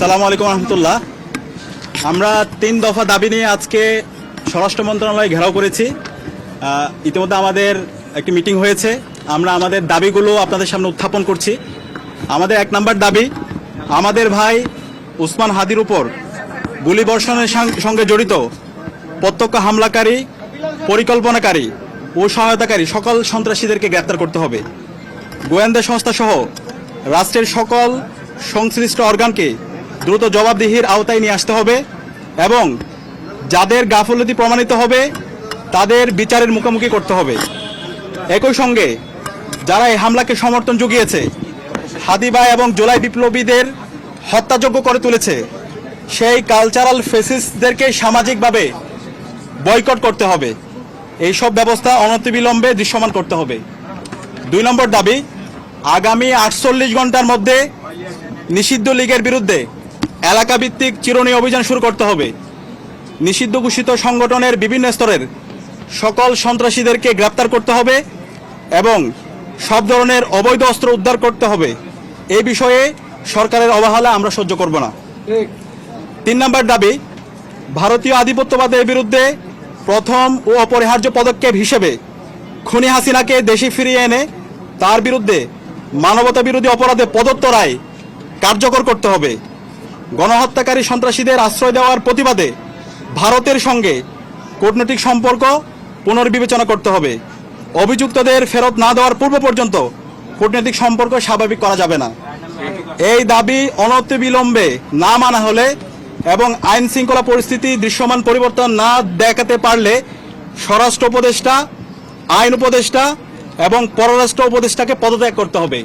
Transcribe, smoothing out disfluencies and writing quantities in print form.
আসসালামু আলাইকুম রহমতুল্লাহ। আমরা 3 দফা দাবি নিয়ে আজকে স্বরাষ্ট্র মন্ত্রণালয় ঘেরাও করেছি। ইতিমধ্যে আমাদের একটি মিটিং হয়েছে। আমরা আমাদের দাবিগুলো আপনাদের সামনে উত্থাপন করছি। আমাদের 1 নম্বর দাবি, আমাদের ভাই উসমান হাদির উপর গুলিবর্ষণের সঙ্গে জড়িত প্রত্যক্ষ হামলাকারী, পরিকল্পনাকারী ও সহায়তাকারী সকল সন্ত্রাসীদেরকে গ্রেপ্তার করতে হবে। গোয়েন্দা সংস্থা সহ রাষ্ট্রের সকল সংশ্লিষ্ট অর্গানকে দ্রুত জবাবদিহির আওতায় নিয়ে আসতে হবে এবং যাদের গাফলতি প্রমাণিত হবে তাদের বিচারের মুখোমুখি করতে হবে। একই সঙ্গে যারা এই হামলাকে সমর্থন জুগিয়েছে, হাদি ভাই এবং জুলাই বিপ্লবীদের হত্যাযোগ্য করে তুলেছে, সেই কালচারাল ফেসিস্টদেরকে সামাজিকভাবে বয়কট করতে হবে। এইসব ব্যবস্থা অনতিবিলম্বে দৃশ্যমান করতে হবে। 2 নম্বর দাবি, আগামী 48 ঘন্টার মধ্যে নিষিদ্ধ লীগের বিরুদ্ধে এলাকাভিত্তিক চিরুনি অভিযান শুরু করতে হবে। নিষিদ্ধ ঘোষিত সংগঠনের বিভিন্ন স্তরের সকল সন্ত্রাসীদেরকে গ্রেপ্তার করতে হবে এবং সব ধরনের অবৈধ অস্ত্র উদ্ধার করতে হবে। এই বিষয়ে সরকারের অবহেলা আমরা সহ্য করব না। 3 নম্বর দাবি, ভারতীয় আধিপত্যবাদের বিরুদ্ধে প্রথম ও অপরিহার্য পদক্ষেপ হিসেবে খুনি হাসিনাকে দেশে ফিরিয়ে এনে তার বিরুদ্ধে মানবতা বিরোধী অপরাধে প্রদত্ত রায় কার্যকর করতে হবে। গণহত্যাকারী সন্ত্রাসীদের আশ্রয় দেওয়ার প্রতিবাদে ভারতের সঙ্গে কূটনৈতিক সম্পর্ক পুনর্বিবেচনা করতে হবে। অভিযুক্তদের ফেরত না দেওয়ার পূর্ব পর্যন্ত কূটনৈতিক সম্পর্ক স্বাভাবিক করা যাবে না। এই দাবি অনতিবিলম্বে না মানা হলে এবং আইন শৃঙ্খলা পরিস্থিতি দৃশ্যমান পরিবর্তন না দেখাতে পারলে স্বরাষ্ট্র উপদেষ্টা, আইন উপদেষ্টা এবং পররাষ্ট্র উপদেষ্টাকে পদত্যাগ করতে হবে।